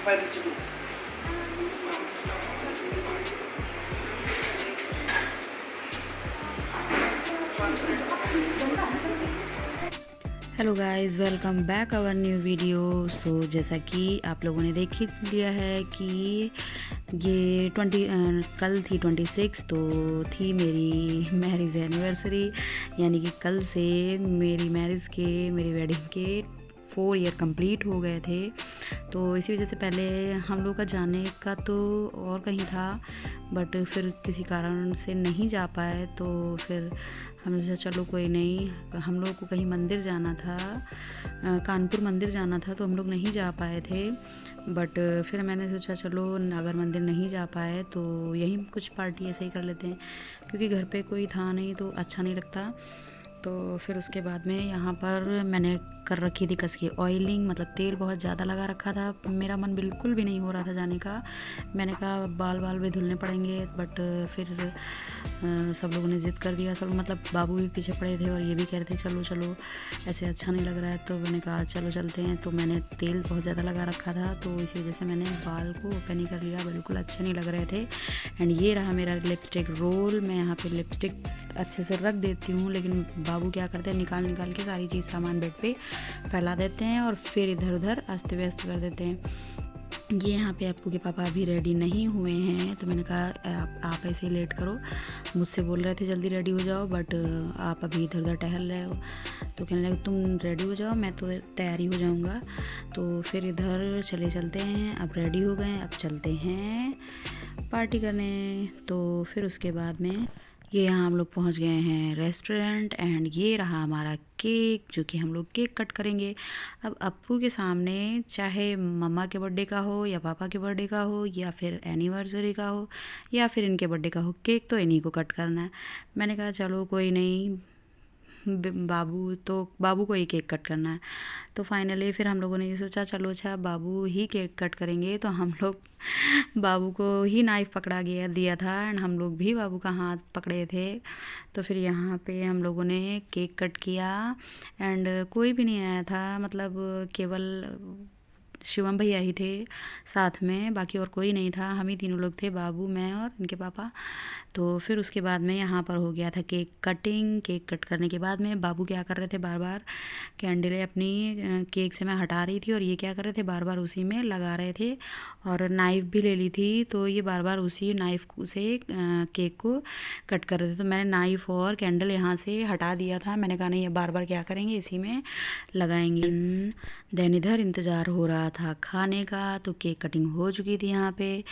पैर नीचे करो। Hello guys, welcome back our new video. So जैसा कि आप लोगों ने देख ही लिया है कि ये कल थी 26, तो थी मेरी मैरिज एनिवर्सरी। यानी कि कल से मेरी वेडिंग के 4 ईयर कंप्लीट हो गए थे। तो इसी वजह से पहले हम लोग का जाने का तो और कहीं था, बट फिर किसी कारण से नहीं जा पाए। तो फिर हमने सोचा चलो कोई नहीं, हम लोग को कहीं मंदिर जाना था, कानपुर मंदिर जाना था, तो हम लोग नहीं जा पाए थे। बट फिर मैंने सोचा चलो अगर मंदिर नहीं जा पाए तो यहीं कुछ पार्टी ऐसे ही कर लेते हैं, क्योंकि घर पे कोई था नहीं तो अच्छा नहीं लगता। तो फिर उसके बाद में यहाँ पर मैंने कर रखी थी कस की ऑयलिंग, मतलब तेल बहुत ज़्यादा लगा रखा था। मेरा मन बिल्कुल भी नहीं हो रहा था जाने का। मैंने कहा बाल भी धुलने पड़ेंगे, बट फिर सब लोगों ने ज़िद कर दिया। सब मतलब बाबू भी पीछे पड़े थे और ये भी कह रहे थे चलो चलो, ऐसे अच्छा नहीं लग रहा है। तो मैंने कहा चलो चलते हैं। तो मैंने तेल बहुत ज़्यादा लगा रखा था, तो इसी वजह से मैंने बाल को ओपन ही कर लिया, बिल्कुल अच्छे नहीं लग रहे थे। एंड ये रहा मेरा लिपस्टिक रोल। मैं यहाँ पे लिपस्टिक अच्छे से रख देती हूँ, लेकिन बाबू क्या करते हैं, निकाल के सारी चीज़ सामान बेड पे फैला देते हैं और फिर इधर उधर अस्त व्यस्त कर देते हैं। ये यहाँ पे अप्पू के पापा अभी रेडी नहीं हुए हैं, तो मैंने कहा आप ऐसे ही लेट करो। मुझसे बोल रहे थे जल्दी रेडी हो जाओ, बट आप अभी इधर उधर टहल रहे हो। तो कहने लगे तुम रेडी हो जाओ, मैं तो तैयारी हो जाऊँगा। तो फिर इधर चलते हैं। अब रेडी हो गए, अब चलते हैं पार्टी करने। तो फिर उसके बाद में ये यहाँ हम लोग पहुँच गए हैं रेस्टोरेंट। एंड ये रहा हमारा केक, जो कि हम लोग केक कट करेंगे। अब अप्पू के सामने चाहे मम्मा के बर्थडे का हो या पापा के बर्थडे का हो या फिर एनिवर्सरी का हो या फिर इनके बर्थडे का हो, केक तो इन्हीं को कट करना है। मैंने कहा चलो कोई नहीं, बाबू को ही केक कट करना है। तो फाइनली फिर हम लोगों ने ये सोचा चलो अच्छा बाबू ही केक कट करेंगे। तो हम लोग बाबू को ही नाइफ़ पकड़ा दिया था, एंड हम लोग भी बाबू का हाथ पकड़े थे। तो फिर यहाँ पे हम लोगों ने केक कट किया। एंड कोई भी नहीं आया था, मतलब केवल शिवम भैया ही थे साथ में, बाकी और कोई नहीं था। हम ही तीनों लोग थे, बाबू, मैं और इनके पापा। तो फिर उसके बाद में यहाँ पर हो गया था केक कटिंग। केक कट करने के बाद में बाबू क्या कर रहे थे, बार बार कैंडलें अपनी केक से मैं हटा रही थी और ये क्या कर रहे थे, बार बार उसी में लगा रहे थे। और नाइफ़ भी ले ली थी, तो ये बार बार उसी नाइफ़ से केक को कट कर रहे थे। तो मैंने नाइफ़ और कैंडल यहाँ से हटा दिया था। मैंने कहा नहीं, ये बार बार क्या करेंगे, इसी में लगाएंगे। देन इधर इंतज़ार हो रहा था खाने का। तो केक कटिंग हो चुकी थी यहाँ पे,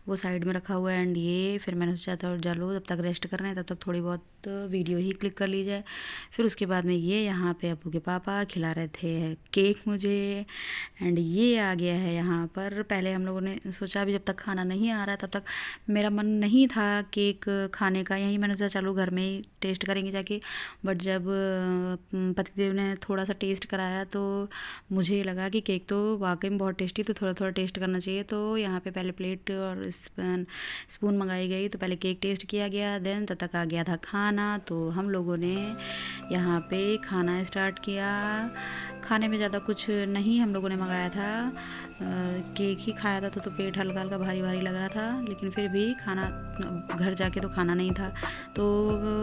वो साइड में रखा हुआ है। एंड ये फिर मैंने सोचा था चलो जब तक रेस्ट कर रहे हैं तब तक थोड़ी बहुत वीडियो ही क्लिक कर ली जाए। फिर उसके बाद में ये यहाँ पे अप्पू के पापा खिला रहे थे केक मुझे। एंड ये आ गया है यहाँ पर। पहले हम लोगों ने सोचा अभी जब तक खाना नहीं आ रहा है तब तक मेरा मन नहीं था केक खाने का। यहीं मैंने सोचा चलो घर में ही टेस्ट करेंगे जाके। बट जब पतिदेव ने थोड़ा सा टेस्ट कराया तो मुझे लगा कि केक तो वाकई में बहुत टेस्टी, तो थोड़ा थोड़ा टेस्ट करना चाहिए। तो यहाँ पे पहले प्लेट और स्पून मंगाई गई, तो पहले केक टेस्ट किया गया, देन तब तक आ गया था खाना। तो हम लोगों ने यहाँ पे खाना स्टार्ट किया। खाने में ज़्यादा कुछ नहीं हम लोगों ने मंगाया था, केक ही खाया था। तो पेट हल्का हल्का भारी भारी लग रहा था, लेकिन फिर भी खाना घर जाके तो खाना नहीं था। तो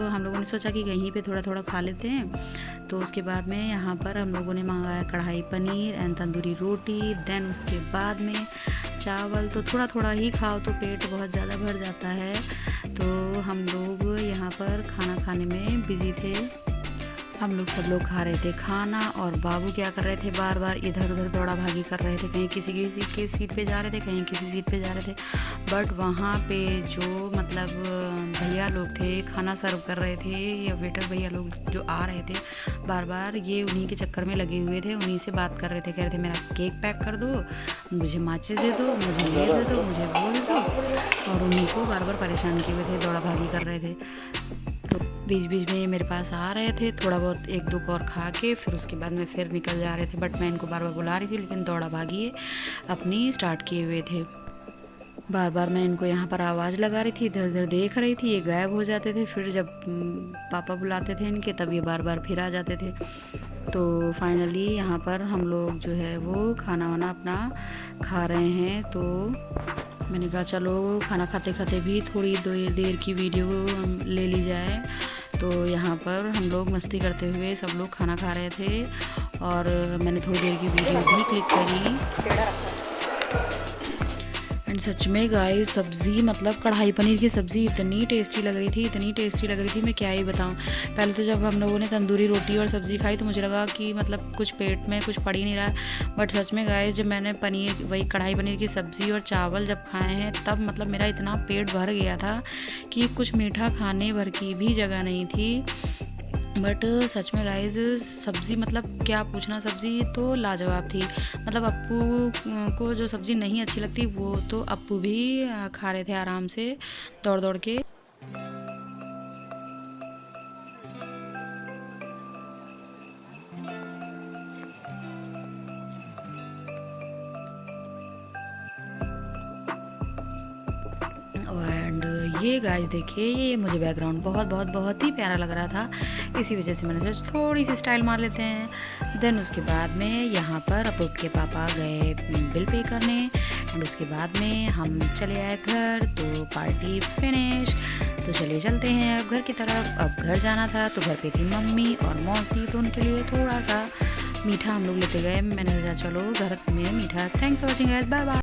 हम लोगों ने सोचा कि यहीं पे थोड़ा थोड़ा खा लेते हैं। तो उसके बाद में यहाँ पर हम लोगों ने मंगाया कढ़ाई पनीर एंड तंदूरी रोटी। देन उसके बाद में चावल। तो थोड़ा थोड़ा ही खाओ तो पेट बहुत ज़्यादा भर जाता है। तो हम लोग यहाँ पर खाना खाने में बिज़ी थे। हम लोग सब लोग खा रहे थे खाना, और बाबू क्या कर रहे थे, बार बार इधर उधर दौड़ा भागी कर रहे थे। कहीं किसी की सीट पे जा रहे थे, कहीं किसी सीट पे जा रहे थे। बट वहाँ पे जो मतलब भैया लोग थे खाना सर्व कर रहे थे, या वेटर भैया लोग जो आ रहे थे, बार बार ये उन्हीं के चक्कर में लगे हुए थे। उन्हीं से बात कर रहे थे, कह रहे थे मेरा केक पैक कर दो, मुझे माचिस दे दो, मुझे ये दे दो, मुझे वो दे दो। और उन्हीं को बार बार परेशान किए हुए थे, दौड़ा भागी कर रहे थे। तो बीच बीच में ये मेरे पास आ रहे थे, थोड़ा बहुत एक दो और खा के फिर उसके बाद में फिर निकल जा रहे थे। बट मैं इनको बार बार बुला रही थी, लेकिन दौड़ा भागी अपनी स्टार्ट किए हुए थे। बार बार मैं इनको यहाँ पर आवाज़ लगा रही थी, इधर उधर देख रही थी, ये गायब हो जाते थे। फिर जब पापा बुलाते थे इनके, तब ये बार बार फिर आ जाते थे। तो फाइनली यहाँ पर हम लोग जो है वो खाना वाना अपना खा रहे हैं। तो मैंने कहा चलो खाना खाते खाते भी थोड़ी देर की वीडियो ले ली जाए। तो यहाँ पर हम लोग मस्ती करते हुए सब लोग खाना खा रहे थे और मैंने थोड़ी देर की वीडियो भी क्लिक करी। एंड सच में गाइस सब्ज़ी मतलब कढ़ाई पनीर की सब्ज़ी इतनी टेस्टी लग रही थी, मैं क्या ही बताऊँ। पहले तो जब हम लोगों ने तंदूरी रोटी और सब्ज़ी खाई तो मुझे लगा कि मतलब कुछ पेट में कुछ पड़ ही नहीं रहा, बट सच में गाइस जब मैंने वही कढ़ाई पनीर की सब्ज़ी और चावल जब खाए हैं तब मतलब मेरा इतना पेट भर गया था कि कुछ मीठा खाने भर की भी जगह नहीं थी। बट सच में गाइस सब्ज़ी मतलब क्या पूछना, सब्ज़ी तो लाजवाब थी। मतलब अप्पू को जो सब्ज़ी नहीं अच्छी लगती वो तो अप्पू भी खा रहे थे आराम से दौड़ दौड़ के। एंड ये गाइस देखिए, ये मुझे बैकग्राउंड बहुत ही प्यारा लग रहा था, इसी वजह से मैंने सोचा थोड़ी सी स्टाइल मार लेते हैं। देन उसके बाद में यहाँ पर अप्पू के पापा गए बिल पे करने एंड उसके बाद में हम चले आए घर। तो पार्टी फिनिश। तो चलिए चलते हैं अब घर की तरफ। अब घर जाना था तो घर पे थी मम्मी और मौसी, तो उनके लिए थोड़ा सा मीठा हम लोग लेते गए। मैंने सोचा चलो घर में मीठा। Thanks for watching guys, bye bye.